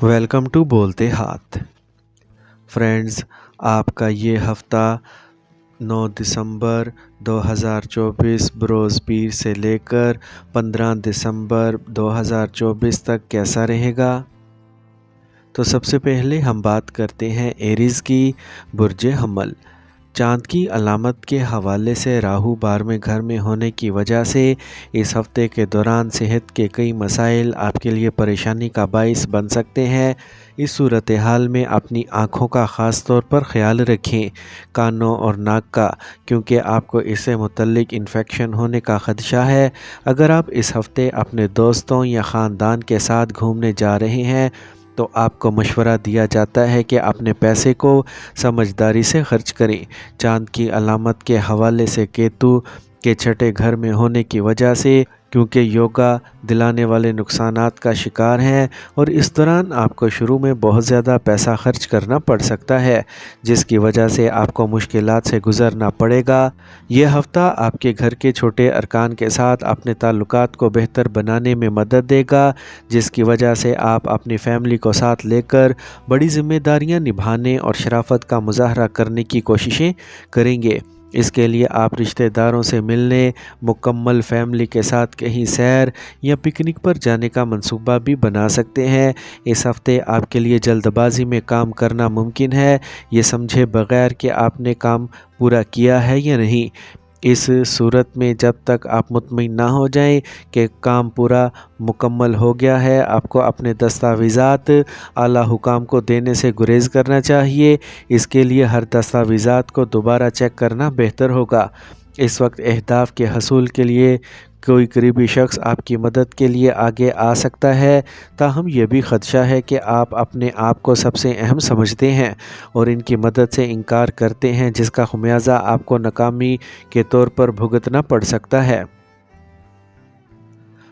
Welcome to بولتے ہاتھ friends, آپ کا یہ ہفتہ 9 دسمبر 2024 بروز پیر سے لے کر 15 دسمبر 2024 تک کیسا رہے گا؟ تو سب سے پہلے ہم بات کرتے ہیں ایریز کی برج حمل۔ چاند کی علامت کے حوالے سے راہو 12ویں گھر میں ہونے کی وجہ سے اس ہفتے کے دوران صحت کے کئی مسائل آپ کے لیے پریشانی کا باعث بن سکتے ہیں۔ اس صورتحال میں اپنی آنکھوں کا خاص طور پر خیال رکھیں، کانوں اور ناک کا، کیونکہ آپ کو اس سے متعلق انفیکشن ہونے کا خدشہ ہے۔ اگر آپ اس ہفتے اپنے دوستوں یا خاندان کے ساتھ گھومنے جا رہے ہیں تو آپ کو مشورہ دیا جاتا ہے کہ اپنے پیسے کو سمجھداری سے خرچ کریں۔ چاند کی علامت کے حوالے سے کیتو کے چھٹے گھر میں ہونے کی وجہ سے، کیونکہ یوگا دلانے والے نقصانات کا شکار ہیں اور اس دوران آپ کو شروع میں بہت زیادہ پیسہ خرچ کرنا پڑ سکتا ہے، جس کی وجہ سے آپ کو مشکلات سے گزرنا پڑے گا۔ یہ ہفتہ آپ کے گھر کے چھوٹے ارکان کے ساتھ اپنے تعلقات کو بہتر بنانے میں مدد دے گا، جس کی وجہ سے آپ اپنی فیملی کو ساتھ لے کر بڑی ذمہ داریاں نبھانے اور شرافت کا مظاہرہ کرنے کی کوششیں کریں گے۔ اس کے لیے آپ رشتہ داروں سے ملنے، مکمل فیملی کے ساتھ کہیں سیر یا پکنک پر جانے کا منصوبہ بھی بنا سکتے ہیں۔ اس ہفتے آپ کے لیے جلد بازی میں کام کرنا ممکن ہے، یہ سمجھے بغیر کہ آپ نے کام پورا کیا ہے یا نہیں۔ اس صورت میں جب تک آپ مطمئن نہ ہو جائیں کہ کام پورا مکمل ہو گیا ہے، آپ کو اپنے دستاویزات اعلیٰ حکام کو دینے سے گریز کرنا چاہیے۔ اس کے لیے ہر دستاویزات کو دوبارہ چیک کرنا بہتر ہوگا۔ اس وقت اہداف کے حصول کے لیے کوئی قریبی شخص آپ کی مدد کے لیے آگے آ سکتا ہے، تاہم یہ بھی خدشہ ہے کہ آپ اپنے آپ کو سب سے اہم سمجھتے ہیں اور ان کی مدد سے انکار کرتے ہیں، جس کا خمیازہ آپ کو ناکامی کے طور پر بھگتنا پڑ سکتا ہے۔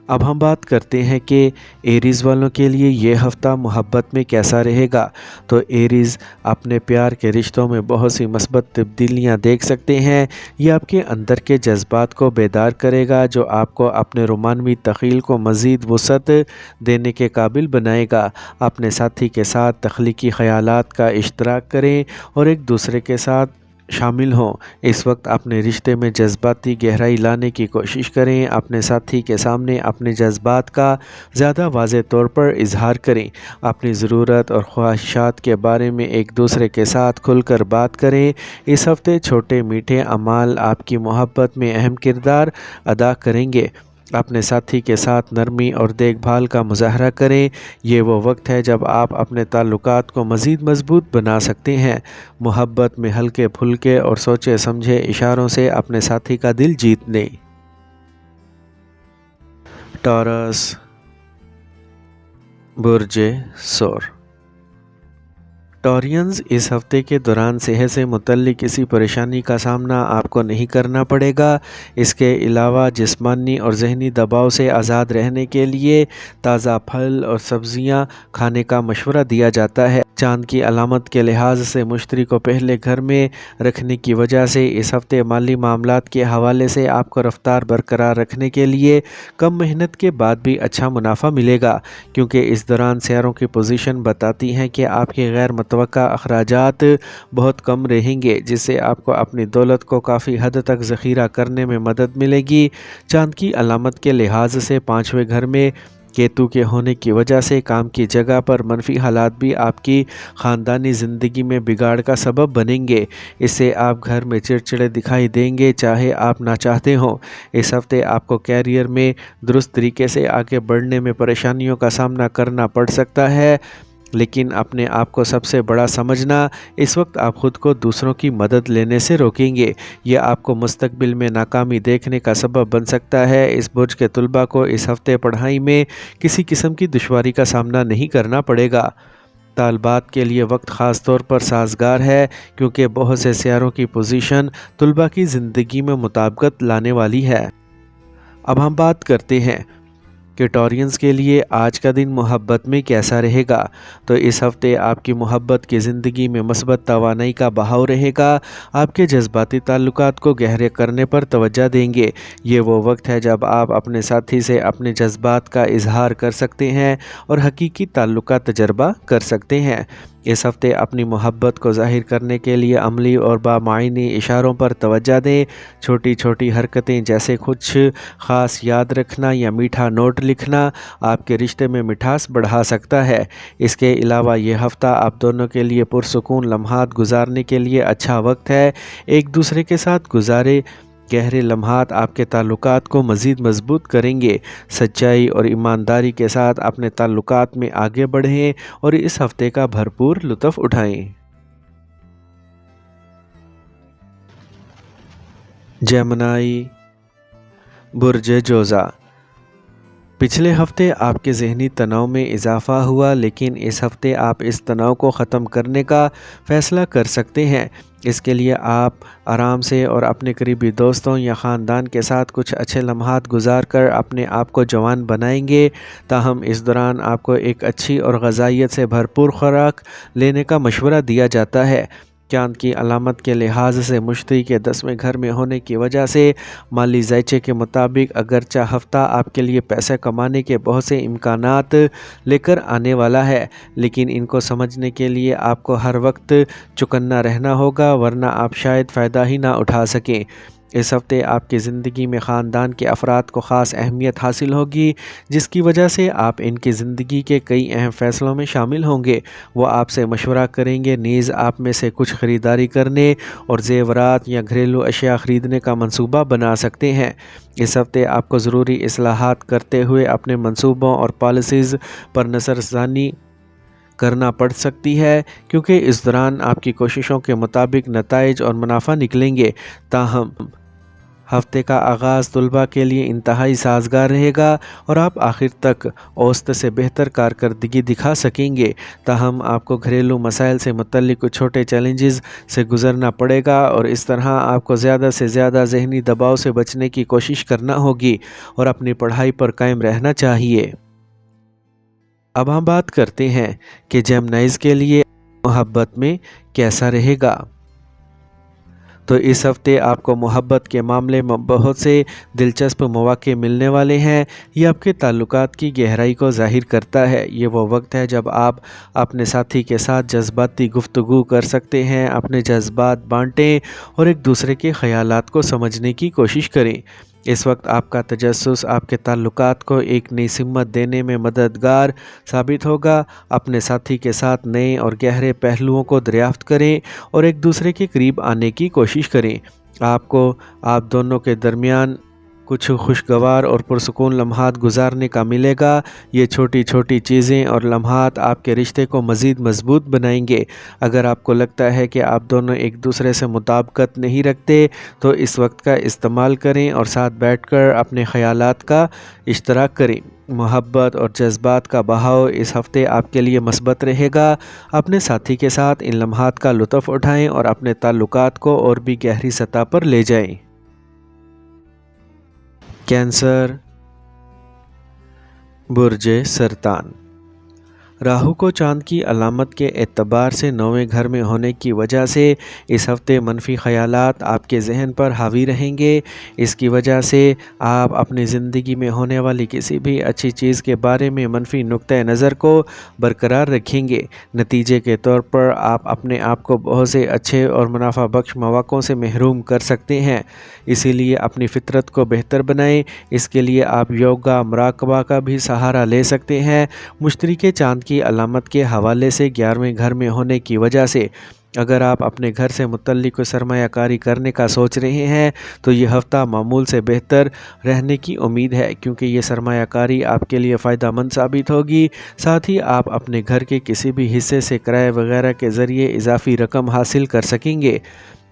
اب ہم بات کرتے ہیں کہ ایریز والوں کے لیے یہ ہفتہ محبت میں کیسا رہے گا۔ تو ایریز اپنے پیار کے رشتوں میں بہت سی مثبت تبدیلیاں دیکھ سکتے ہیں۔ یہ آپ کے اندر کے جذبات کو بیدار کرے گا، جو آپ کو اپنے رومانوی تخیل کو مزید وسعت دینے کے قابل بنائے گا۔ اپنے ساتھی کے ساتھ تخلیقی خیالات کا اشتراک کریں اور ایک دوسرے کے ساتھ شامل ہوں۔ اس وقت اپنے رشتے میں جذباتی گہرائی لانے کی کوشش کریں۔ اپنے ساتھی کے سامنے اپنے جذبات کا زیادہ واضح طور پر اظہار کریں۔ اپنی ضرورت اور خواہشات کے بارے میں ایک دوسرے کے ساتھ کھل کر بات کریں۔ اس ہفتے چھوٹے میٹھے اعمال آپ کی محبت میں اہم کردار ادا کریں گے۔ اپنے ساتھی کے ساتھ نرمی اور دیکھ بھال کا مظاہرہ کریں۔ یہ وہ وقت ہے جب آپ اپنے تعلقات کو مزید مضبوط بنا سکتے ہیں۔ محبت میں ہلکے پھلکے اور سوچے سمجھے اشاروں سے اپنے ساتھی کا دل جیت لیں۔ ٹورس، برج ثور۔ ٹورینز، اس ہفتے کے دوران صحت سے متعلق کسی پریشانی کا سامنا آپ کو نہیں کرنا پڑے گا۔ اس کے علاوہ جسمانی اور ذہنی دباؤ سے آزاد رہنے کے لیے تازہ پھل اور سبزیاں کھانے کا مشورہ دیا جاتا ہے۔ چاند کی علامت کے لحاظ سے مشتری کو پہلے گھر میں رکھنے کی وجہ سے اس ہفتے مالی معاملات کے حوالے سے آپ کو رفتار برقرار رکھنے کے لیے کم محنت کے بعد بھی اچھا منافع ملے گا، کیونکہ اس دوران سیاروں کی پوزیشن بتاتی ہے کہ آپ کے غیر متوقع اخراجات بہت کم رہیں گے، جس سے آپ کو اپنی دولت کو کافی حد تک ذخیرہ کرنے میں مدد ملے گی۔ چاند کی علامت کے لحاظ سے 5ویں گھر میں کیتو کے ہونے کی وجہ سے کام کی جگہ پر منفی حالات بھی آپ کی خاندانی زندگی میں بگاڑ کا سبب بنیں گے۔ اس سے آپ گھر میں چڑچڑے دکھائی دیں گے، چاہے آپ نہ چاہتے ہوں۔ اس ہفتے آپ کو کیریئر میں درست طریقے سے آگے بڑھنے میں پریشانیوں کا سامنا کرنا پڑ سکتا ہے، لیکن اپنے آپ کو سب سے بڑا سمجھنا، اس وقت آپ خود کو دوسروں کی مدد لینے سے روکیں گے۔ یہ آپ کو مستقبل میں ناکامی دیکھنے کا سبب بن سکتا ہے۔ اس برج کے طلباء کو اس ہفتے پڑھائی میں کسی قسم کی دشواری کا سامنا نہیں کرنا پڑے گا۔ طالبات کے لیے وقت خاص طور پر سازگار ہے، کیونکہ بہت سے سیاروں کی پوزیشن طلباء کی زندگی میں مطابقت لانے والی ہے۔ اب ہم بات کرتے ہیں کہ ٹورینس کے لیے آج کا دن محبت میں کیسا رہے گا۔ تو اس ہفتے آپ کی محبت کی زندگی میں مثبت توانائی کا بہاؤ رہے گا۔ آپ کے جذباتی تعلقات کو گہرے کرنے پر توجہ دیں گے۔ یہ وہ وقت ہے جب آپ اپنے ساتھی سے اپنے جذبات کا اظہار کر سکتے ہیں اور حقیقی تعلق کا تجربہ کر سکتے ہیں۔ اس ہفتے اپنی محبت کو ظاہر کرنے کے لیے عملی اور بامعنی اشاروں پر توجہ دیں۔ چھوٹی چھوٹی حرکتیں جیسے کچھ خاص یاد رکھنا یا میٹھا نوٹ لکھنا آپ کے رشتے میں مٹھاس بڑھا سکتا ہے۔ اس کے علاوہ یہ ہفتہ آپ دونوں کے لیے پرسکون لمحات گزارنے کے لیے اچھا وقت ہے۔ ایک دوسرے کے ساتھ گزارے گہرے لمحات آپ کے تعلقات کو مزید مضبوط کریں گے۔ سچائی اور ایمانداری کے ساتھ اپنے تعلقات میں آگے بڑھیں اور اس ہفتے کا بھرپور لطف اٹھائیں۔ جیمنائی، برج جوزا۔ پچھلے ہفتے آپ کے ذہنی تناؤ میں اضافہ ہوا، لیکن اس ہفتے آپ اس تناؤ کو ختم کرنے کا فیصلہ کر سکتے ہیں۔ اس کے لیے آپ آرام سے اور اپنے قریبی دوستوں یا خاندان کے ساتھ کچھ اچھے لمحات گزار کر اپنے آپ کو جوان بنائیں گے۔ تاہم اس دوران آپ کو ایک اچھی اور غذائیت سے بھرپور خوراک لینے کا مشورہ دیا جاتا ہے۔ چاند کی علامت کے لحاظ سے مشتری کے 10ویں گھر میں ہونے کی وجہ سے مالی ذائچے کے مطابق اگرچہ ہفتہ آپ کے لیے پیسہ کمانے کے بہت سے امکانات لے کر آنے والا ہے، لیکن ان کو سمجھنے کے لیے آپ کو ہر وقت چوکنا رہنا ہوگا، ورنہ آپ شاید فائدہ ہی نہ اٹھا سکیں۔ اس ہفتے آپ کی زندگی میں خاندان کے افراد کو خاص اہمیت حاصل ہوگی، جس کی وجہ سے آپ ان کی زندگی کے کئی اہم فیصلوں میں شامل ہوں گے۔ وہ آپ سے مشورہ کریں گے، نیز آپ میں سے کچھ خریداری کرنے اور زیورات یا گھریلو اشیاء خریدنے کا منصوبہ بنا سکتے ہیں۔ اس ہفتے آپ کو ضروری اصلاحات کرتے ہوئے اپنے منصوبوں اور پالیسیز پر نظر ثانی کرنا پڑ سکتی ہے، کیونکہ اس دوران آپ کی کوششوں کے مطابق نتائج اور منافع نکلیں گے۔ تاہم ہفتے کا آغاز طلباء کے لیے انتہائی سازگار رہے گا اور آپ آخر تک اوسط سے بہتر کارکردگی دکھا سکیں گے۔ تاہم آپ کو گھریلو مسائل سے متعلق کچھ چھوٹے چیلنجز سے گزرنا پڑے گا اور اس طرح آپ کو زیادہ سے زیادہ ذہنی دباؤ سے بچنے کی کوشش کرنا ہوگی اور اپنی پڑھائی پر قائم رہنا چاہیے۔ اب ہم بات کرتے ہیں کہ جیمنائز کے لیے محبت میں کیسا رہے گا۔ تو اس ہفتے آپ کو محبت کے معاملے میں بہت سے دلچسپ مواقع ملنے والے ہیں۔ یہ آپ کے تعلقات کی گہرائی کو ظاہر کرتا ہے۔ یہ وہ وقت ہے جب آپ اپنے ساتھی کے ساتھ جذباتی گفتگو کر سکتے ہیں، اپنے جذبات بانٹیں اور ایک دوسرے کے خیالات کو سمجھنے کی کوشش کریں۔ اس وقت آپ کا تجسس آپ کے تعلقات کو ایک نئی سمت دینے میں مددگار ثابت ہوگا۔ اپنے ساتھی کے ساتھ نئے اور گہرے پہلوؤں کو دریافت کریں اور ایک دوسرے کے قریب آنے کی کوشش کریں۔ آپ دونوں کے درمیان کچھ خوشگوار اور پرسکون لمحات گزارنے کا ملے گا۔ یہ چھوٹی چھوٹی چیزیں اور لمحات آپ کے رشتے کو مزید مضبوط بنائیں گے۔ اگر آپ کو لگتا ہے کہ آپ دونوں ایک دوسرے سے مطابقت نہیں رکھتے، تو اس وقت کا استعمال کریں اور ساتھ بیٹھ کر اپنے خیالات کا اشتراک کریں۔ محبت اور جذبات کا بہاؤ اس ہفتے آپ کے لیے مثبت رہے گا۔ اپنے ساتھی کے ساتھ ان لمحات کا لطف اٹھائیں اور اپنے تعلقات کو اور بھی گہری سطح پر لے جائیں۔ کینسر، برج سرطان۔ راہو کو چاند کی علامت کے اعتبار سے 9ویں گھر میں ہونے کی وجہ سے اس ہفتے منفی خیالات آپ کے ذہن پر حاوی رہیں گے۔ اس کی وجہ سے آپ اپنی زندگی میں ہونے والی کسی بھی اچھی چیز کے بارے میں منفی نقطہ نظر کو برقرار رکھیں گے۔ نتیجے کے طور پر آپ اپنے آپ کو بہت سے اچھے اور منافع بخش مواقعوں سے محروم کر سکتے ہیں۔ اسی لیے اپنی فطرت کو بہتر بنائیں۔ اس کے لیے آپ یوگا، مراقبہ کا بھی سہارا لے سکتے ہیں۔ مشتری کے چاند کی علامت کے حوالے سے 11ویں گھر میں ہونے کی وجہ سے اگر آپ اپنے گھر سے متعلق کوئی سرمایہ کاری کرنے کا سوچ رہے ہیں تو یہ ہفتہ معمول سے بہتر رہنے کی امید ہے، کیونکہ یہ سرمایہ کاری آپ کے لیے فائدہ مند ثابت ہوگی۔ ساتھ ہی آپ اپنے گھر کے کسی بھی حصے سے کرائے وغیرہ کے ذریعے اضافی رقم حاصل کر سکیں گے۔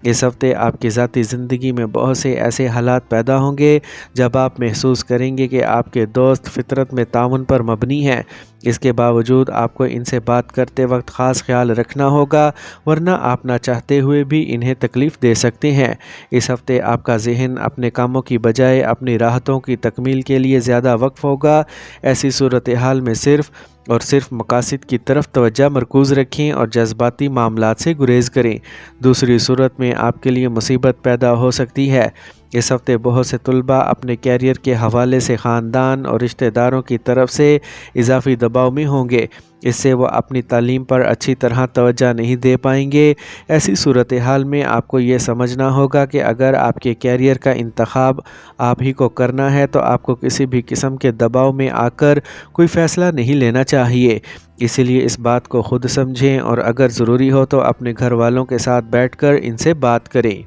اس ہفتے آپ کی ذاتی زندگی میں بہت سے ایسے حالات پیدا ہوں گے جب آپ محسوس کریں گے کہ آپ کے دوست فطرت میں تعاون پر مبنی ہیں۔ اس کے باوجود آپ کو ان سے بات کرتے وقت خاص خیال رکھنا ہوگا، ورنہ آپ نہ چاہتے ہوئے بھی انہیں تکلیف دے سکتے ہیں۔ اس ہفتے آپ کا ذہن اپنے کاموں کی بجائے اپنی راحتوں کی تکمیل کے لیے زیادہ وقف ہوگا۔ ایسی صورتحال میں صرف اور صرف مقاصد کی طرف توجہ مرکوز رکھیں اور جذباتی معاملات سے گریز کریں۔ دوسری صورت میں آپ کے لیے مصیبت پیدا ہو سکتی ہے۔ اس ہفتے بہت سے طلباء اپنے کیریئر کے حوالے سے خاندان اور رشتہ داروں کی طرف سے اضافی دباؤ میں ہوں گے۔ اس سے وہ اپنی تعلیم پر اچھی طرح توجہ نہیں دے پائیں گے۔ ایسی صورتحال میں آپ کو یہ سمجھنا ہوگا کہ اگر آپ کے کیریئر کا انتخاب آپ ہی کو کرنا ہے تو آپ کو کسی بھی قسم کے دباؤ میں آ کر کوئی فیصلہ نہیں لینا چاہیے۔ اسی لیے اس بات کو خود سمجھیں اور اگر ضروری ہو تو اپنے گھر والوں کے ساتھ بیٹھ کر ان سے بات کریں۔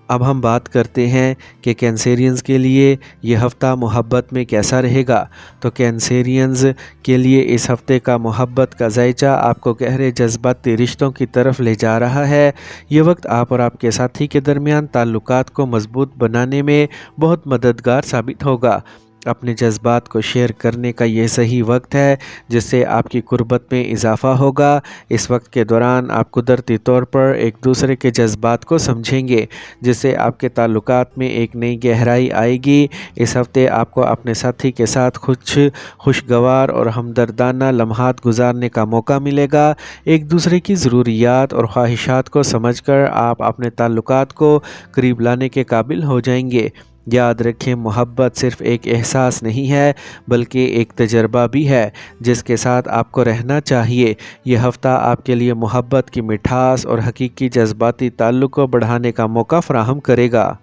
اب ہم بات کرتے ہیں کہ کینسیرینز کے لیے یہ ہفتہ محبت میں کیسا رہے گا۔ تو کینسیرینز کے لیے اس ہفتے کا محبت کا ذائچہ آپ کو گہرے جذباتی رشتوں کی طرف لے جا رہا ہے۔ یہ وقت آپ اور آپ کے ساتھی کے درمیان تعلقات کو مضبوط بنانے میں بہت مددگار ثابت ہوگا۔ اپنے جذبات کو شیئر کرنے کا یہ صحیح وقت ہے جس سے آپ کی قربت میں اضافہ ہوگا۔ اس وقت کے دوران آپ قدرتی طور پر ایک دوسرے کے جذبات کو سمجھیں گے، جس سے آپ کے تعلقات میں ایک نئی گہرائی آئے گی۔ اس ہفتے آپ کو اپنے ساتھی کے ساتھ خوشگوار اور ہمدردانہ لمحات گزارنے کا موقع ملے گا۔ ایک دوسرے کی ضروریات اور خواہشات کو سمجھ کر آپ اپنے تعلقات کو قریب لانے کے قابل ہو جائیں گے۔ یاد رکھیں، محبت صرف ایک احساس نہیں ہے بلکہ ایک تجربہ بھی ہے جس کے ساتھ آپ کو رہنا چاہیے۔ یہ ہفتہ آپ کے لیے محبت کی مٹھاس اور حقیقی جذباتی تعلق کو بڑھانے کا موقع فراہم کرے گا۔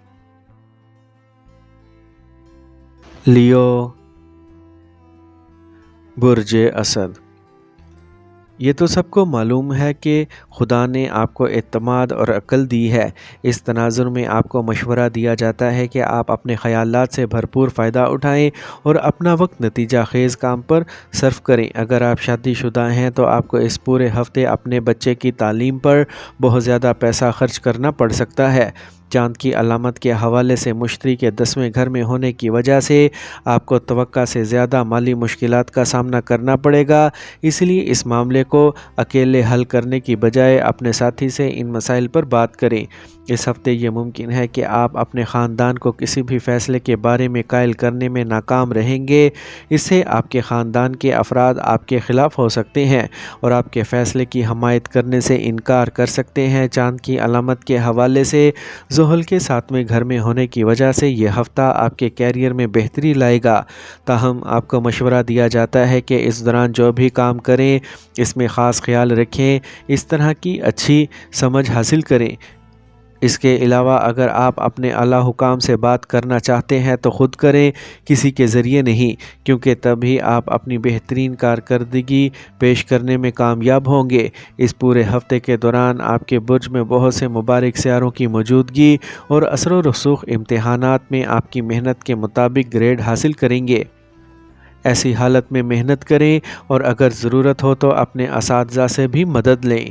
لیو، برج اسد۔ یہ تو سب کو معلوم ہے کہ خدا نے آپ کو اعتماد اور عقل دی ہے۔ اس تناظر میں آپ کو مشورہ دیا جاتا ہے کہ آپ اپنے خیالات سے بھرپور فائدہ اٹھائیں اور اپنا وقت نتیجہ خیز کام پر صرف کریں۔ اگر آپ شادی شدہ ہیں تو آپ کو اس پورے ہفتے اپنے بچے کی تعلیم پر بہت زیادہ پیسہ خرچ کرنا پڑ سکتا ہے۔ چاند کی علامت کے حوالے سے مشتری کے 10ویں گھر میں ہونے کی وجہ سے آپ کو توقع سے زیادہ مالی مشکلات کا سامنا کرنا پڑے گا۔ اس لیے اس معاملے کو اکیلے حل کرنے کی بجائے اپنے ساتھی سے ان مسائل پر بات کریں۔ اس ہفتے یہ ممکن ہے کہ آپ اپنے خاندان کو کسی بھی فیصلے کے بارے میں قائل کرنے میں ناکام رہیں گے۔ اس سے آپ کے خاندان کے افراد آپ کے خلاف ہو سکتے ہیں اور آپ کے فیصلے کی حمایت کرنے سے انکار کر سکتے ہیں۔ چاند کی علامت کے حوالے سے زحل کے 7ویں گھر میں ہونے کی وجہ سے یہ ہفتہ آپ کے کیریئر میں بہتری لائے گا۔ تاہم آپ کو مشورہ دیا جاتا ہے کہ اس دوران جو بھی کام کریں اس میں خاص خیال رکھیں، اس طرح کی اچھی سمجھ حاصل کریں۔ اس کے علاوہ اگر آپ اپنے اعلیٰ حکام سے بات کرنا چاہتے ہیں تو خود کریں، کسی کے ذریعے نہیں، کیونکہ تبھی آپ اپنی بہترین کارکردگی پیش کرنے میں کامیاب ہوں گے۔ اس پورے ہفتے کے دوران آپ کے برج میں بہت سے مبارک سیاروں کی موجودگی اور اثر و رسوخ امتحانات میں آپ کی محنت کے مطابق گریڈ حاصل کریں گے۔ ایسی حالت میں محنت کریں اور اگر ضرورت ہو تو اپنے اساتذہ سے بھی مدد لیں۔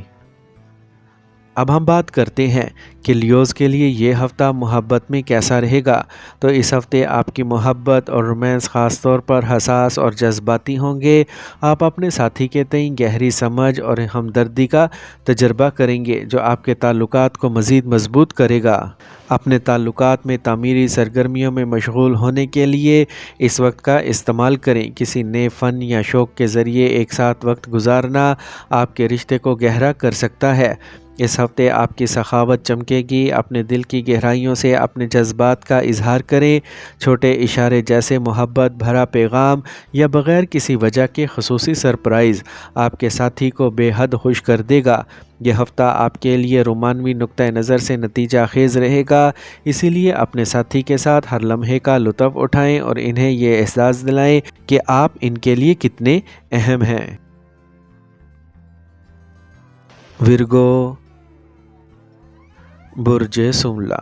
اب ہم بات کرتے ہیں کہ لیوز کے لیے یہ ہفتہ محبت میں کیسا رہے گا۔ تو اس ہفتے آپ کی محبت اور رومانس خاص طور پر حساس اور جذباتی ہوں گے۔ آپ اپنے ساتھی کے تئیں گہری سمجھ اور ہمدردی کا تجربہ کریں گے جو آپ کے تعلقات کو مزید مضبوط کرے گا۔ اپنے تعلقات میں تعمیری سرگرمیوں میں مشغول ہونے کے لیے اس وقت کا استعمال کریں۔ کسی نئے فن یا شوق کے ذریعے ایک ساتھ وقت گزارنا آپ کے رشتے کو گہرا کر سکتا ہے۔ اس ہفتے آپ کی سخاوت چمکے گی۔ اپنے دل کی گہرائیوں سے اپنے جذبات کا اظہار کریں۔ چھوٹے اشارے جیسے محبت بھرا پیغام یا بغیر کسی وجہ کے خصوصی سرپرائز آپ کے ساتھی کو بے حد خوش کر دے گا۔ یہ ہفتہ آپ کے لیے رومانوی نقطہ نظر سے نتیجہ خیز رہے گا، اسی لیے اپنے ساتھی کے ساتھ ہر لمحے کا لطف اٹھائیں اور انہیں یہ احساس دلائیں کہ آپ ان کے لیے کتنے اہم ہیں۔ ورگو، برج سملہ۔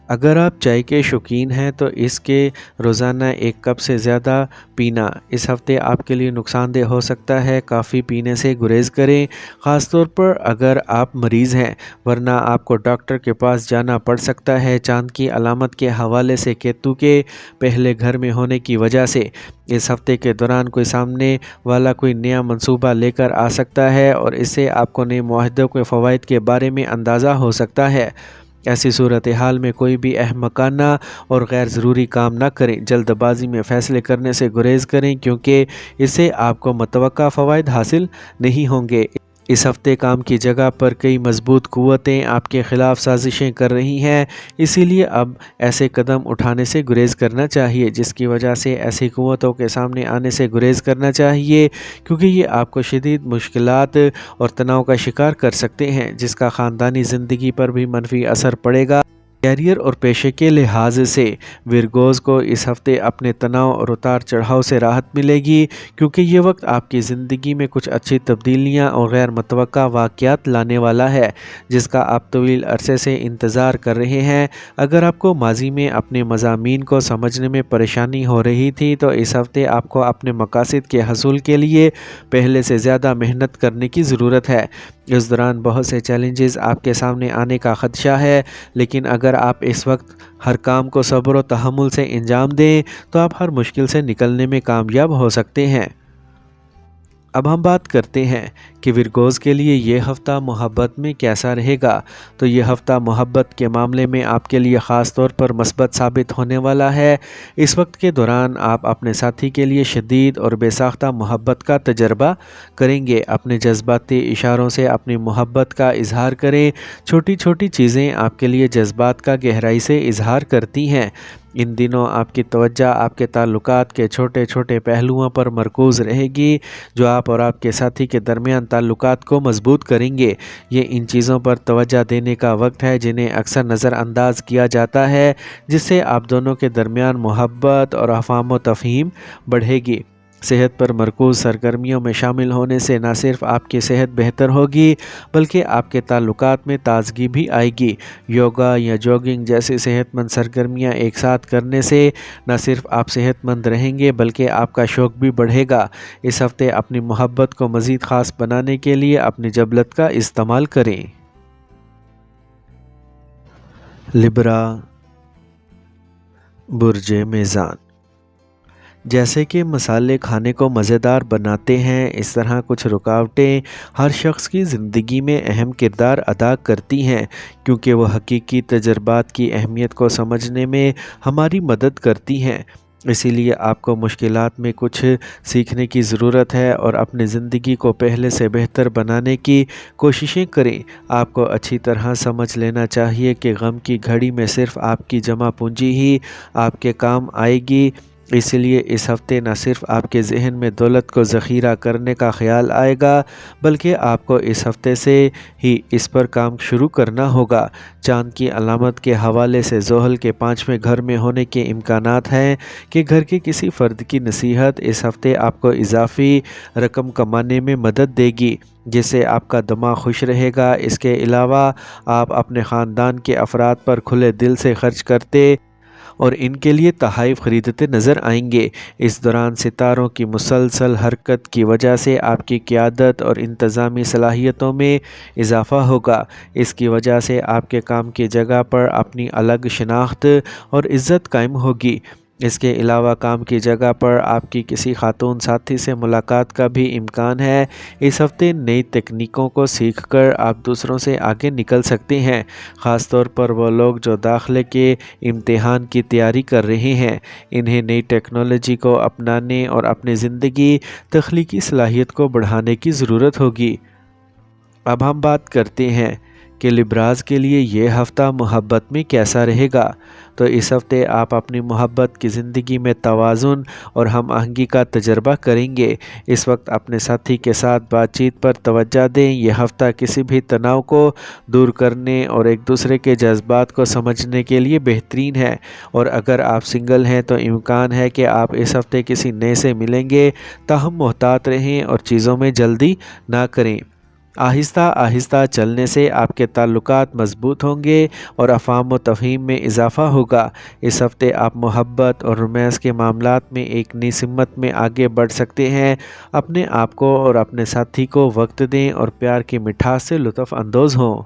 اگر آپ چائے کے شوقین ہیں تو اس کے روزانہ 1 کپ سے زیادہ پینا اس ہفتے آپ کے لیے نقصان دہ ہو سکتا ہے۔ کافی پینے سے گریز کریں، خاص طور پر اگر آپ مریض ہیں، ورنہ آپ کو ڈاکٹر کے پاس جانا پڑ سکتا ہے۔ چاند کی علامت کے حوالے سے کیتو کے پہلے گھر میں ہونے کی وجہ سے اس ہفتے کے دوران کوئی سامنے والا کوئی نیا منصوبہ لے کر آ سکتا ہے اور اس سے آپ کو نئے معاہدوں کے فوائد کے بارے میں اندازہ ہو سکتا ہے۔ ایسی صورتحال میں کوئی بھی احمقانہ اور غیر ضروری کام نہ کریں۔ جلد بازی میں فیصلے کرنے سے گریز کریں کیونکہ اس سے آپ کو متوقع فوائد حاصل نہیں ہوں گے۔ اس ہفتے کام کی جگہ پر کئی مضبوط قوتیں آپ کے خلاف سازشیں کر رہی ہیں، اسی لیے اب ایسے قدم اٹھانے سے گریز کرنا چاہیے، جس کی وجہ سے ایسی قوتوں کے سامنے آنے سے گریز کرنا چاہیے کیونکہ یہ آپ کو شدید مشکلات اور تناؤ کا شکار کر سکتے ہیں، جس کا خاندانی زندگی پر بھی منفی اثر پڑے گا۔ کیریئر اور پیشے کے لحاظ سے ورگوز کو اس ہفتے اپنے تناؤ اور اتار چڑھاؤ سے راحت ملے گی کیونکہ یہ وقت آپ کی زندگی میں کچھ اچھی تبدیلیاں اور غیر متوقع واقعات لانے والا ہے، جس کا آپ طویل عرصے سے انتظار کر رہے ہیں۔ اگر آپ کو ماضی میں اپنے مضامین کو سمجھنے میں پریشانی ہو رہی تھی تو اس ہفتے آپ کو اپنے مقاصد کے حصول کے لیے پہلے سے زیادہ محنت کرنے کی ضرورت ہے۔ اس دوران بہت سے چیلنجز آپ کے سامنے آنے کا خدشہ ہے، لیکن اگر آپ اس وقت ہر کام کو صبر و تحمل سے انجام دیں تو آپ ہر مشکل سے نکلنے میں کامیاب ہو سکتے ہیں۔ اب ہم بات کرتے ہیں کہ ورگوز کے لیے یہ ہفتہ محبت میں کیسا رہے گا۔ تو یہ ہفتہ محبت کے معاملے میں آپ کے لیے خاص طور پر مثبت ثابت ہونے والا ہے۔ اس وقت کے دوران آپ اپنے ساتھی کے لیے شدید اور بے ساختہ محبت کا تجربہ کریں گے۔ اپنے جذباتی اشاروں سے اپنی محبت کا اظہار کریں۔ چھوٹی چھوٹی چیزیں آپ کے لیے جذبات کا گہرائی سے اظہار کرتی ہیں۔ ان دنوں آپ کی توجہ آپ کے تعلقات کے چھوٹے چھوٹے پہلوؤں پر مرکوز رہے گی جو آپ اور آپ کے ساتھی کے درمیان تعلقات کو مضبوط کریں گے۔ یہ ان چیزوں پر توجہ دینے کا وقت ہے جنہیں اکثر نظر انداز کیا جاتا ہے، جس سے آپ دونوں کے درمیان محبت اور افہام و تفہیم بڑھے گی۔ صحت پر مرکوز سرگرمیوں میں شامل ہونے سے نہ صرف آپ کی صحت بہتر ہوگی بلکہ آپ کے تعلقات میں تازگی بھی آئے گی۔ یوگا یا جوگنگ جیسی صحت مند سرگرمیاں ایک ساتھ کرنے سے نہ صرف آپ صحت مند رہیں گے بلکہ آپ کا شوق بھی بڑھے گا۔ اس ہفتے اپنی محبت کو مزید خاص بنانے کے لیے اپنی جبلت کا استعمال کریں۔ لبرا، برج میزان۔ جیسے کہ مسالے کھانے کو مزیدار بناتے ہیں، اس طرح کچھ رکاوٹیں ہر شخص کی زندگی میں اہم کردار ادا کرتی ہیں کیونکہ وہ حقیقی تجربات کی اہمیت کو سمجھنے میں ہماری مدد کرتی ہیں۔ اسی لیے آپ کو مشکلات میں کچھ سیکھنے کی ضرورت ہے اور اپنی زندگی کو پہلے سے بہتر بنانے کی کوششیں کریں۔ آپ کو اچھی طرح سمجھ لینا چاہیے کہ غم کی گھڑی میں صرف آپ کی جمع پونجی ہی آپ کے کام آئے گی۔ اس لیے اس ہفتے نہ صرف آپ کے ذہن میں دولت کو ذخیرہ کرنے کا خیال آئے گا بلکہ آپ کو اس ہفتے سے ہی اس پر کام شروع کرنا ہوگا۔ چاند کی علامت کے حوالے سے زحل کے 5ویں گھر میں ہونے کے امکانات ہیں کہ گھر کے کسی فرد کی نصیحت اس ہفتے آپ کو اضافی رقم کمانے میں مدد دے گی جس سے آپ کا دماغ خوش رہے گا۔ اس کے علاوہ آپ اپنے خاندان کے افراد پر کھلے دل سے خرچ کرتے اور ان کے لیے تحائف خریدتے نظر آئیں گے۔ اس دوران ستاروں کی مسلسل حرکت کی وجہ سے آپ کی قیادت اور انتظامی صلاحیتوں میں اضافہ ہوگا۔ اس کی وجہ سے آپ کے کام کی جگہ پر اپنی الگ شناخت اور عزت قائم ہوگی۔ اس کے علاوہ کام کی جگہ پر آپ کی کسی خاتون ساتھی سے ملاقات کا بھی امکان ہے۔ اس ہفتے نئی تکنیکوں کو سیکھ کر آپ دوسروں سے آگے نکل سکتے ہیں، خاص طور پر وہ لوگ جو داخلے کے امتحان کی تیاری کر رہے ہیں۔ انہیں نئی ٹیکنالوجی کو اپنانے اور اپنی زندگی تخلیقی صلاحیت کو بڑھانے کی ضرورت ہوگی۔ اب ہم بات کرتے ہیں کہ لبراز کے لیے یہ ہفتہ محبت میں کیسا رہے گا۔ تو اس ہفتے آپ اپنی محبت کی زندگی میں توازن اور ہم آہنگی کا تجربہ کریں گے۔ اس وقت اپنے ساتھی کے ساتھ بات چیت پر توجہ دیں۔ یہ ہفتہ کسی بھی تناؤ کو دور کرنے اور ایک دوسرے کے جذبات کو سمجھنے کے لیے بہترین ہے، اور اگر آپ سنگل ہیں تو امکان ہے کہ آپ اس ہفتے کسی نئے سے ملیں گے۔ تاہم محتاط رہیں اور چیزوں میں جلدی نہ کریں۔ آہستہ آہستہ چلنے سے آپ کے تعلقات مضبوط ہوں گے اور افہام و تفہیم میں اضافہ ہوگا۔ اس ہفتے آپ محبت اور رومانس کے معاملات میں ایک نئی سمت میں آگے بڑھ سکتے ہیں۔ اپنے آپ کو اور اپنے ساتھی کو وقت دیں اور پیار کی مٹھاس سے لطف اندوز ہوں۔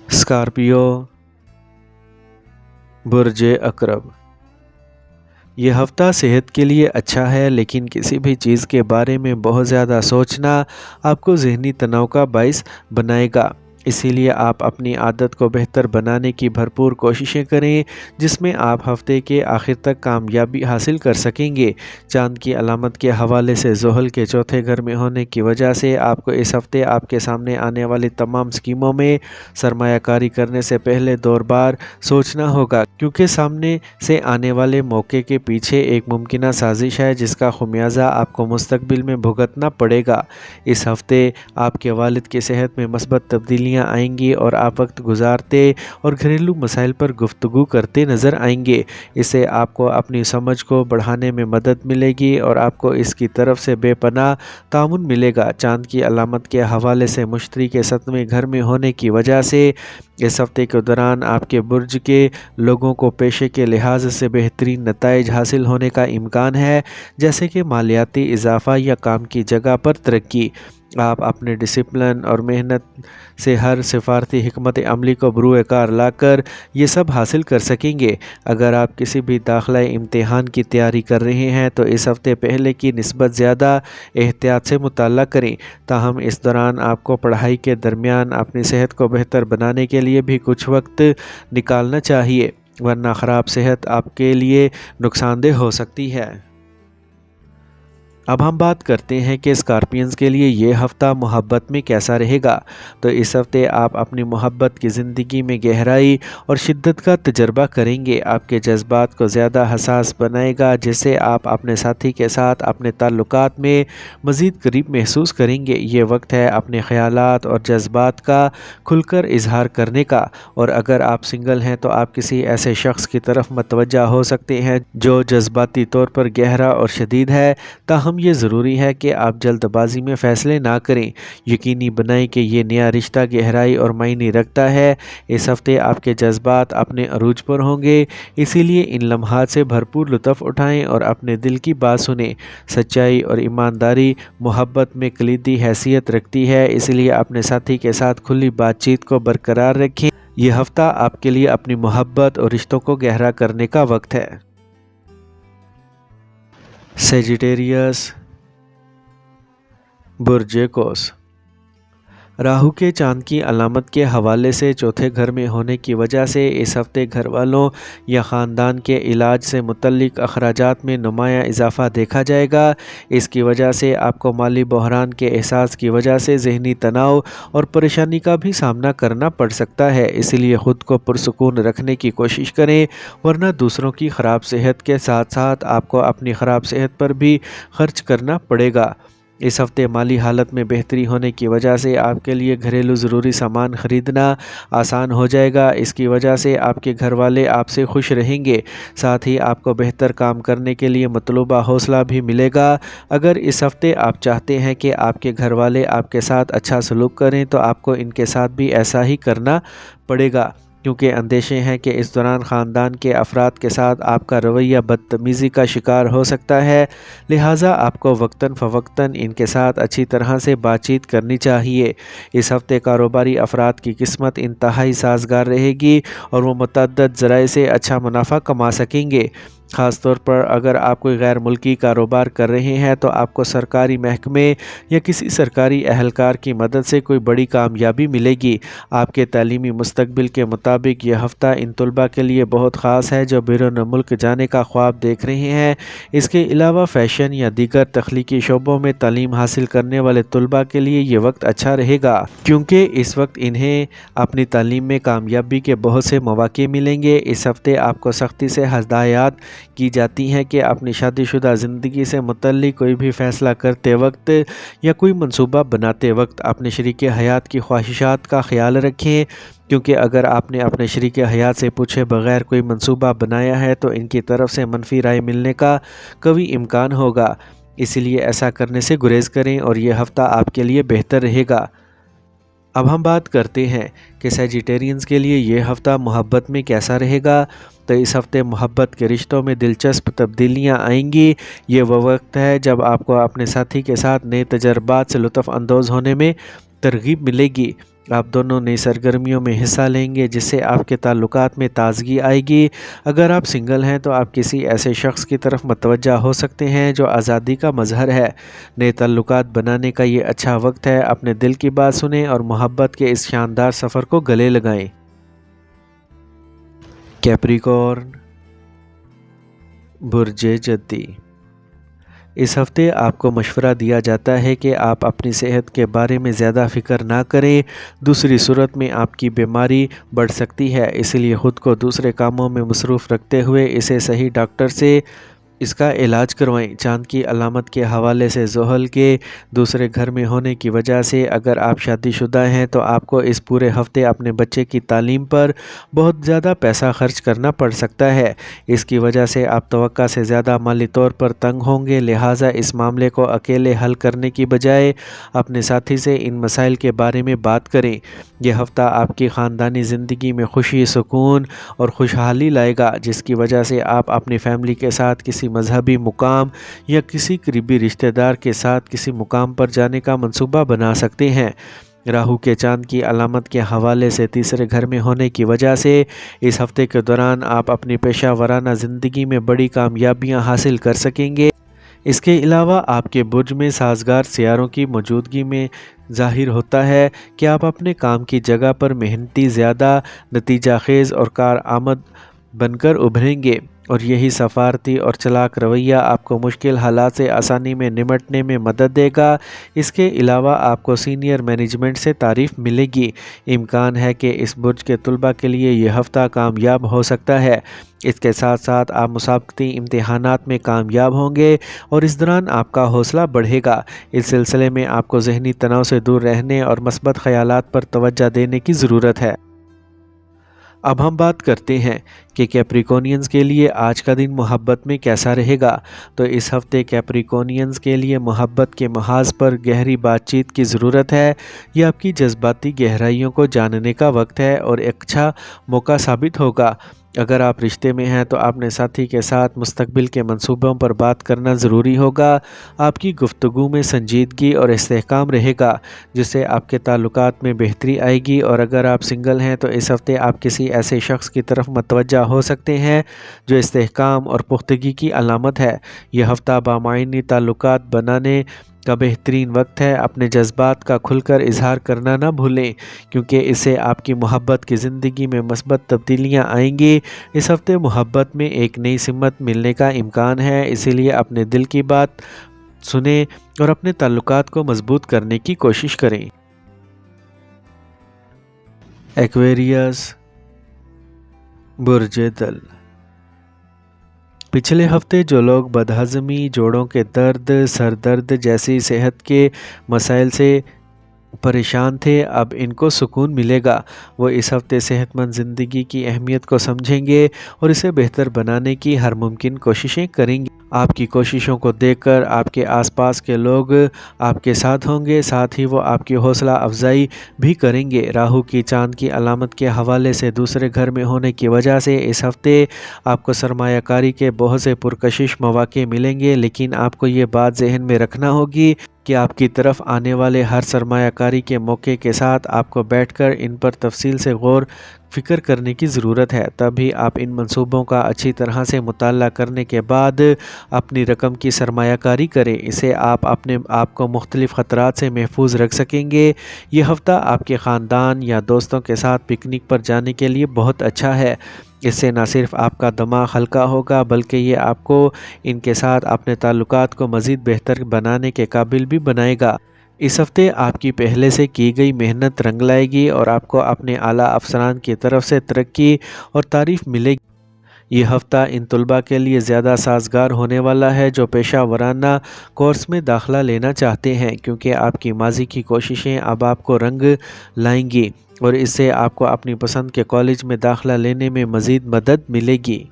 اسکارپیو، برج عقرب۔ یہ ہفتہ صحت کے لیے اچھا ہے، لیکن کسی بھی چیز کے بارے میں بہت زیادہ سوچنا آپ کو ذہنی تناؤ کا باعث بنائے گا۔ اسی لیے آپ اپنی عادت کو بہتر بنانے کی بھرپور کوششیں کریں، جس میں آپ ہفتے کے آخر تک کامیابی حاصل کر سکیں گے۔ چاند کی علامت کے حوالے سے زحل کے چوتھے گھر میں ہونے کی وجہ سے آپ کو اس ہفتے آپ کے سامنے آنے والی تمام اسکیموں میں سرمایہ کاری کرنے سے پہلے دو بار سوچنا ہوگا، کیونکہ سامنے سے آنے والے موقع کے پیچھے ایک ممکنہ سازش ہے جس کا خمیازہ آپ کو مستقبل میں بھگتنا پڑے گا۔ اس ہفتے آپ کے والد کی صحت میں مثبت تبدیلیاں آئیں گی اور آپ وقت گزارتے اور گھریلو مسائل پر گفتگو کرتے نظر آئیں گے۔ اس سے آپ کو اپنی سمجھ کو بڑھانے میں مدد ملے گی اور آپ کو اس کی طرف سے بے پناہ تعاون ملے گا۔ چاند کی علامت کے حوالے سے مشتری کے 7ویں گھر میں ہونے کی وجہ سے اس ہفتے کے دوران آپ کے برج کے لوگوں کو پیشے کے لحاظ سے بہترین نتائج حاصل ہونے کا امکان ہے، جیسے کہ مالیاتی اضافہ یا کام کی جگہ پر ترقی۔ آپ اپنے ڈسپلن اور محنت سے ہر سفارتی حکمت عملی کو بروئے کار لا کر یہ سب حاصل کر سکیں گے۔ اگر آپ کسی بھی داخلہ امتحان کی تیاری کر رہے ہیں تو اس ہفتے پہلے کی نسبت زیادہ احتیاط سے مطالعہ کریں۔ تاہم اس دوران آپ کو پڑھائی کے درمیان اپنی صحت کو بہتر بنانے کے لیے بھی کچھ وقت نکالنا چاہیے، ورنہ خراب صحت آپ کے لیے نقصان دہ ہو سکتی ہے۔ اب ہم بات کرتے ہیں کہ اسکارپینز کے لیے یہ ہفتہ محبت میں کیسا رہے گا۔ تو اس ہفتے آپ اپنی محبت کی زندگی میں گہرائی اور شدت کا تجربہ کریں گے۔ آپ کے جذبات کو زیادہ حساس بنائے گا، جس سے آپ اپنے ساتھی کے ساتھ اپنے تعلقات میں مزید قریب محسوس کریں گے۔ یہ وقت ہے اپنے خیالات اور جذبات کا کھل کر اظہار کرنے کا، اور اگر آپ سنگل ہیں تو آپ کسی ایسے شخص کی طرف متوجہ ہو سکتے ہیں جو جذباتی طور پر گہرا اور شدید ہے۔ تاہم یہ ضروری ہے کہ آپ جلد بازی میں فیصلے نہ کریں۔ یقینی بنائیں کہ یہ نیا رشتہ گہرائی اور معنی رکھتا ہے۔ اس ہفتے آپ کے جذبات اپنے عروج پر ہوں گے، اسی لیے ان لمحات سے بھرپور لطف اٹھائیں اور اپنے دل کی بات سنیں۔ سچائی اور ایمانداری محبت میں کلیدی حیثیت رکھتی ہے، اس لیے اپنے ساتھی کے ساتھ کھلی بات چیت کو برقرار رکھیں۔ یہ ہفتہ آپ کے لیے اپنی محبت اور رشتوں کو گہرا کرنے کا وقت ہے۔ سیجیٹیریس، برج قوس۔ راہو کے چاند کی علامت کے حوالے سے چوتھے گھر میں ہونے کی وجہ سے اس ہفتے گھر والوں یا خاندان کے علاج سے متعلق اخراجات میں نمایاں اضافہ دیکھا جائے گا۔ اس کی وجہ سے آپ کو مالی بحران کے احساس کی وجہ سے ذہنی تناؤ اور پریشانی کا بھی سامنا کرنا پڑ سکتا ہے، اس لیے خود کو پرسکون رکھنے کی کوشش کریں، ورنہ دوسروں کی خراب صحت کے ساتھ ساتھ آپ کو اپنی خراب صحت پر بھی خرچ کرنا پڑے گا۔ اس ہفتے مالی حالت میں بہتری ہونے کی وجہ سے آپ کے لیے گھریلو ضروری سامان خریدنا آسان ہو جائے گا۔ اس کی وجہ سے آپ کے گھر والے آپ سے خوش رہیں گے، ساتھ ہی آپ کو بہتر کام کرنے کے لیے مطلوبہ حوصلہ بھی ملے گا۔ اگر اس ہفتے آپ چاہتے ہیں کہ آپ کے گھر والے آپ کے ساتھ اچھا سلوک کریں تو آپ کو ان کے ساتھ بھی ایسا ہی کرنا پڑے گا، کیونکہ اندیشے ہیں کہ اس دوران خاندان کے افراد کے ساتھ آپ کا رویہ بدتمیزی کا شکار ہو سکتا ہے، لہٰذا آپ کو وقتاً فوقتاً ان کے ساتھ اچھی طرح سے بات چیت کرنی چاہیے۔ اس ہفتے کاروباری افراد کی قسمت انتہائی سازگار رہے گی اور وہ متعدد ذرائع سے اچھا منافع کما سکیں گے۔ خاص طور پر اگر آپ کوئی غیر ملکی کاروبار کر رہے ہیں تو آپ کو سرکاری محکمے یا کسی سرکاری اہلکار کی مدد سے کوئی بڑی کامیابی ملے گی۔ آپ کے تعلیمی مستقبل کے مطابق یہ ہفتہ ان طلباء کے لیے بہت خاص ہے جو بیرون ملک جانے کا خواب دیکھ رہے ہیں۔ اس کے علاوہ فیشن یا دیگر تخلیقی شعبوں میں تعلیم حاصل کرنے والے طلباء کے لیے یہ وقت اچھا رہے گا، کیونکہ اس وقت انہیں اپنی تعلیم میں کامیابی کے بہت سے مواقع ملیں گے۔ اس ہفتے آپ کو سختی سے ہدایات کی جاتی ہیں کہ اپنی شادی شدہ زندگی سے متعلق کوئی بھی فیصلہ کرتے وقت یا کوئی منصوبہ بناتے وقت اپنے شریک حیات کی خواہشات کا خیال رکھیں، کیونکہ اگر آپ نے اپنے شریک حیات سے پوچھے بغیر کوئی منصوبہ بنایا ہے تو ان کی طرف سے منفی رائے ملنے کا قوی امکان ہوگا۔ اسی لیے ایسا کرنے سے گریز کریں اور یہ ہفتہ آپ کے لیے بہتر رہے گا۔ اب ہم بات کرتے ہیں کہ سیجیٹیرینز کے لیے یہ ہفتہ محبت میں کیسا رہے گا۔ تو اس ہفتے محبت کے رشتوں میں دلچسپ تبدیلیاں آئیں گی۔ یہ وہ وقت ہے جب آپ کو اپنے ساتھی کے ساتھ نئے تجربات سے لطف اندوز ہونے میں ترغیب ملے گی۔ آپ دونوں نئی سرگرمیوں میں حصہ لیں گے جس سے آپ کے تعلقات میں تازگی آئے گی۔ اگر آپ سنگل ہیں تو آپ کسی ایسے شخص کی طرف متوجہ ہو سکتے ہیں جو آزادی کا مظہر ہے۔ نئے تعلقات بنانے کا یہ اچھا وقت ہے۔ اپنے دل کی بات سنیں اور محبت کے اس شاندار سفر کو گلے لگائیں۔ کیپریکارن، برج جدی۔ اس ہفتے آپ کو مشورہ دیا جاتا ہے کہ آپ اپنی صحت کے بارے میں زیادہ فکر نہ کریں، دوسری صورت میں آپ کی بیماری بڑھ سکتی ہے، اس لیے خود کو دوسرے کاموں میں مصروف رکھتے ہوئے اسے صحیح ڈاکٹر سے اس کا علاج کروائیں۔ چاند کی علامت کے حوالے سے زحل کے دوسرے گھر میں ہونے کی وجہ سے اگر آپ شادی شدہ ہیں تو آپ کو اس پورے ہفتے اپنے بچے کی تعلیم پر بہت زیادہ پیسہ خرچ کرنا پڑ سکتا ہے۔ اس کی وجہ سے آپ توقع سے زیادہ مالی طور پر تنگ ہوں گے، لہٰذا اس معاملے کو اکیلے حل کرنے کی بجائے اپنے ساتھی سے ان مسائل کے بارے میں بات کریں۔ یہ ہفتہ آپ کی خاندانی زندگی میں خوشی، سکون اور خوشحالی لائے گا، جس کی وجہ سے آپ اپنی فیملی کے ساتھ کسی مذہبی مقام یا کسی قریبی رشتہ دار کے ساتھ کسی مقام پر جانے کا منصوبہ بنا سکتے ہیں۔ راہو کے چاند کی علامت کے حوالے سے تیسرے گھر میں ہونے کی وجہ سے اس ہفتے کے دوران آپ اپنی پیشہ ورانہ زندگی میں بڑی کامیابیاں حاصل کر سکیں گے۔ اس کے علاوہ آپ کے برج میں سازگار سیاروں کی موجودگی میں ظاہر ہوتا ہے کہ آپ اپنے کام کی جگہ پر محنتی، زیادہ نتیجہ خیز اور کارآمد بن کر ابھریں گے، اور یہی سفارتی اور چلاک رویہ آپ کو مشکل حالات سے آسانی میں نمٹنے میں مدد دے گا۔ اس کے علاوہ آپ کو سینئر مینجمنٹ سے تعریف ملے گی۔ امکان ہے کہ اس برج کے طلباء کے لیے یہ ہفتہ کامیاب ہو سکتا ہے۔ اس کے ساتھ ساتھ آپ مسابقتی امتحانات میں کامیاب ہوں گے اور اس دوران آپ کا حوصلہ بڑھے گا۔ اس سلسلے میں آپ کو ذہنی تناؤ سے دور رہنے اور مثبت خیالات پر توجہ دینے کی ضرورت ہے۔ اب ہم بات کرتے ہیں کہ کیپریکونینز کے لیے آج کا دن محبت میں کیسا رہے گا۔ تو اس ہفتے کیپریکونینز کے لیے محبت کے محاذ پر گہری بات چیت کی ضرورت ہے۔ یہ آپ کی جذباتی گہرائیوں کو جاننے کا وقت ہے اور ایک اچھا موقع ثابت ہوگا۔ اگر آپ رشتے میں ہیں تو اپنے ساتھی کے ساتھ مستقبل کے منصوبوں پر بات کرنا ضروری ہوگا۔ آپ کی گفتگو میں سنجیدگی اور استحکام رہے گا، جس سے آپ کے تعلقات میں بہتری آئے گی۔ اور اگر آپ سنگل ہیں تو اس ہفتے آپ کسی ایسے شخص کی طرف متوجہ ہو سکتے ہیں جو استحکام اور پختگی کی علامت ہے۔ یہ ہفتہ بامعنی تعلقات بنانے کا بہترین وقت ہے۔ اپنے جذبات کا کھل کر اظہار کرنا نہ بھولیں، کیونکہ اس سے آپ کی محبت کی زندگی میں مثبت تبدیلیاں آئیں گی۔ اس ہفتے محبت میں ایک نئی سمت ملنے کا امکان ہے، اسی لیے اپنے دل کی بات سنیں اور اپنے تعلقات کو مضبوط کرنے کی کوشش کریں۔ ایکویریس، برج دل۔ پچھلے ہفتے جو لوگ بدہضمی، جوڑوں کے درد، سر درد جیسی صحت کے مسائل سے پریشان تھے، اب ان کو سکون ملے گا۔ وہ اس ہفتے صحت مند زندگی کی اہمیت کو سمجھیں گے اور اسے بہتر بنانے کی ہر ممکن کوششیں کریں گے۔ آپ کی کوششوں کو دیکھ کر آپ کے آس پاس کے لوگ آپ کے ساتھ ہوں گے، ساتھ ہی وہ آپ کی حوصلہ افزائی بھی کریں گے۔ راہو کی چاند کی علامت کے حوالے سے دوسرے گھر میں ہونے کی وجہ سے اس ہفتے آپ کو سرمایہ کاری کے بہت سے پرکشش مواقع ملیں گے، لیکن آپ کو یہ بات ذہن میں رکھنا ہوگی کہ آپ کی طرف آنے والے ہر سرمایہ کاری کے موقع کے ساتھ آپ کو بیٹھ کر ان پر تفصیل سے غور فکر کرنے کی ضرورت ہے، تبھی آپ ان منصوبوں کا اچھی طرح سے مطالعہ کرنے کے بعد اپنی رقم کی سرمایہ کاری کریں۔ اسے آپ اپنے آپ کو مختلف خطرات سے محفوظ رکھ سکیں گے۔ یہ ہفتہ آپ کے خاندان یا دوستوں کے ساتھ پکنک پر جانے کے لیے بہت اچھا ہے۔ اس سے نہ صرف آپ کا دماغ ہلکا ہوگا بلکہ یہ آپ کو ان کے ساتھ اپنے تعلقات کو مزید بہتر بنانے کے قابل بھی بنائے گا۔ اس ہفتے آپ کی پہلے سے کی گئی محنت رنگ لائے گی اور آپ کو اپنے اعلیٰ افسران کی طرف سے ترقی اور تعریف ملے گی۔ یہ ہفتہ ان طلباء کے لیے زیادہ سازگار ہونے والا ہے جو پیشہ ورانہ کورس میں داخلہ لینا چاہتے ہیں، کیونکہ آپ کی ماضی کی کوششیں اب آپ کو رنگ لائیں گی اور اس سے آپ کو اپنی پسند کے کالج میں داخلہ لینے میں مزید مدد ملے گی۔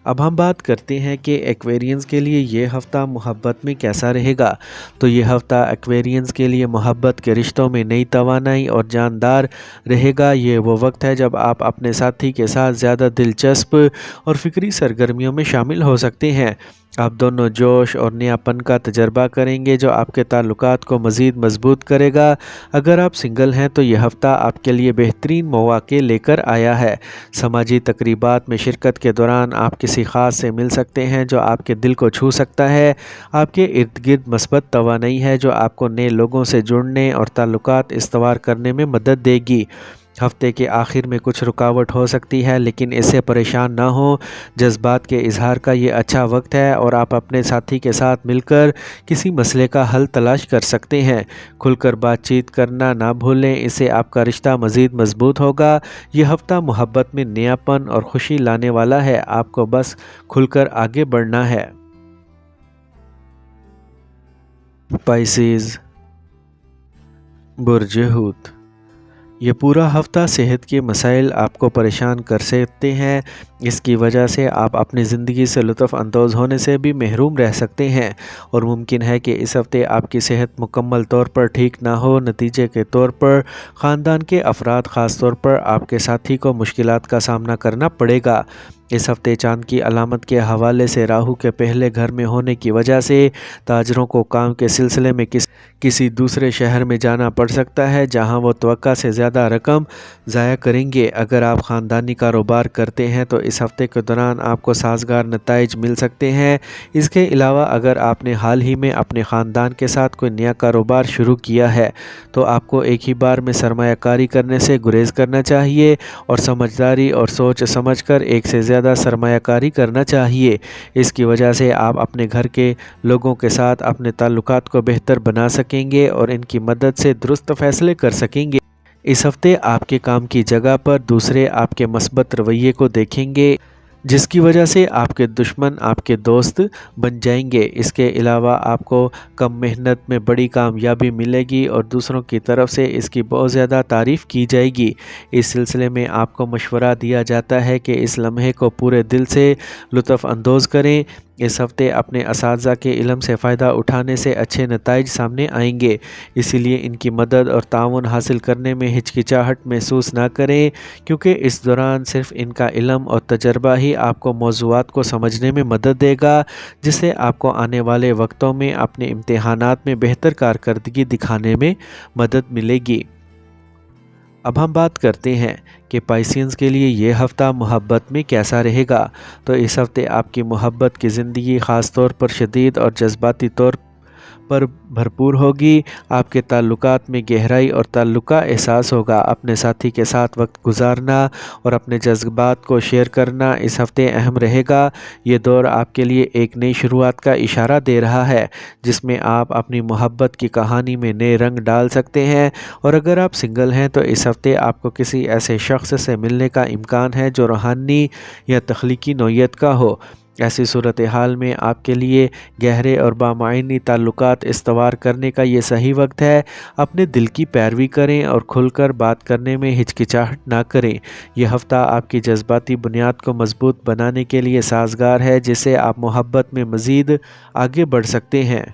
اب ہم بات کرتے ہیں کہ ایکویرینز کے لیے یہ ہفتہ محبت میں کیسا رہے گا۔ تو یہ ہفتہ ایکویرینز کے لیے محبت کے رشتوں میں نئی توانائی اور جاندار رہے گا۔ یہ وہ وقت ہے جب آپ اپنے ساتھی کے ساتھ زیادہ دلچسپ اور فکری سرگرمیوں میں شامل ہو سکتے ہیں۔ آپ دونوں جوش اور نیاپن کا تجربہ کریں گے جو آپ کے تعلقات کو مزید مضبوط کرے گا۔ اگر آپ سنگل ہیں تو یہ ہفتہ آپ کے لیے بہترین مواقع لے کر آیا ہے۔ سماجی تقریبات میں شرکت کے دوران آپ کسی خاص سے مل سکتے ہیں جو آپ کے دل کو چھو سکتا ہے۔ آپ کے ارد گرد مثبت توانائی ہے جو آپ کو نئے لوگوں سے جڑنے اور تعلقات استوار کرنے میں مدد دے گی۔ ہفتے کے آخر میں کچھ رکاوٹ ہو سکتی ہے لیکن اس سے پریشان نہ ہوں۔ جذبات کے اظہار کا یہ اچھا وقت ہے اور آپ اپنے ساتھی کے ساتھ مل کر کسی مسئلے کا حل تلاش کر سکتے ہیں۔ کھل کر بات چیت کرنا نہ بھولیں، اس سے آپ کا رشتہ مزید مضبوط ہوگا۔ یہ ہفتہ محبت میں نیاپن اور خوشی لانے والا ہے، آپ کو بس کھل کر آگے بڑھنا ہے۔ پائسیز، برج حوت، یہ پورا ہفتہ صحت کے مسائل آپ کو پریشان کر سکتے ہیں۔ اس کی وجہ سے آپ اپنی زندگی سے لطف اندوز ہونے سے بھی محروم رہ سکتے ہیں اور ممکن ہے کہ اس ہفتے آپ کی صحت مکمل طور پر ٹھیک نہ ہو۔ نتیجے کے طور پر خاندان کے افراد، خاص طور پر آپ کے ساتھی کو مشکلات کا سامنا کرنا پڑے گا۔ اس ہفتے چاند کی علامت کے حوالے سے راہو کے پہلے گھر میں ہونے کی وجہ سے تاجروں کو کام کے سلسلے میں کسی دوسرے شہر میں جانا پڑ سکتا ہے جہاں وہ توقع سے زیادہ رقم ضائع کریں گے۔ اگر آپ خاندانی کاروبار کرتے ہیں تو اس ہفتے کے دوران آپ کو سازگار نتائج مل سکتے ہیں۔ اس کے علاوہ اگر آپ نے حال ہی میں اپنے خاندان کے ساتھ کوئی نیا کاروبار شروع کیا ہے تو آپ کو ایک ہی بار میں سرمایہ کاری کرنے سے گریز کرنا چاہیے اور سمجھداری اور سوچ سمجھ کر ایک سے زیادہ سرمایہ کاری کرنا چاہیے۔ اس کی وجہ سے آپ اپنے گھر کے لوگوں کے ساتھ اپنے تعلقات کو بہتر بنا سکیں گے اور ان کی مدد سے درست فیصلے کر سکیں گے۔ اس ہفتے آپ کے کام کی جگہ پر دوسرے آپ کے مثبت رویے کو دیکھیں گے جس کی وجہ سے آپ کے دشمن آپ کے دوست بن جائیں گے۔ اس کے علاوہ آپ کو کم محنت میں بڑی کامیابی ملے گی اور دوسروں کی طرف سے اس کی بہت زیادہ تعریف کی جائے گی۔ اس سلسلے میں آپ کو مشورہ دیا جاتا ہے کہ اس لمحے کو پورے دل سے لطف اندوز کریں۔ اس ہفتے اپنے اساتذہ کے علم سے فائدہ اٹھانے سے اچھے نتائج سامنے آئیں گے، اسی لیے ان کی مدد اور تعاون حاصل کرنے میں ہچکچاہٹ محسوس نہ کریں کیونکہ اس دوران صرف ان کا علم اور تجربہ ہی آپ کو موضوعات کو سمجھنے میں مدد دے گا جس سے آپ کو آنے والے وقتوں میں اپنے امتحانات میں بہتر کارکردگی دکھانے میں مدد ملے گی۔ اب ہم بات کرتے ہیں کہ پائسینز کے لیے یہ ہفتہ محبت میں کیسا رہے گا۔ تو اس ہفتے آپ کی محبت کی زندگی خاص طور پر شدید اور جذباتی طور پر بھرپور ہوگی۔ آپ کے تعلقات میں گہرائی اور تعلق کا احساس ہوگا۔ اپنے ساتھی کے ساتھ وقت گزارنا اور اپنے جذبات کو شیئر کرنا اس ہفتے اہم رہے گا۔ یہ دور آپ کے لیے ایک نئی شروعات کا اشارہ دے رہا ہے جس میں آپ اپنی محبت کی کہانی میں نئے رنگ ڈال سکتے ہیں، اور اگر آپ سنگل ہیں تو اس ہفتے آپ کو کسی ایسے شخص سے ملنے کا امکان ہے جو روحانی یا تخلیقی نوعیت کا ہو۔ ایسی صورتحال میں آپ کے لیے گہرے اور بامعنی تعلقات استوار کرنے کا یہ صحیح وقت ہے۔ اپنے دل کی پیروی کریں اور کھل کر بات کرنے میں ہچکچاہٹ نہ کریں۔ یہ ہفتہ آپ کی جذباتی بنیاد کو مضبوط بنانے کے لیے سازگار ہے جس سے آپ محبت میں مزید آگے بڑھ سکتے ہیں۔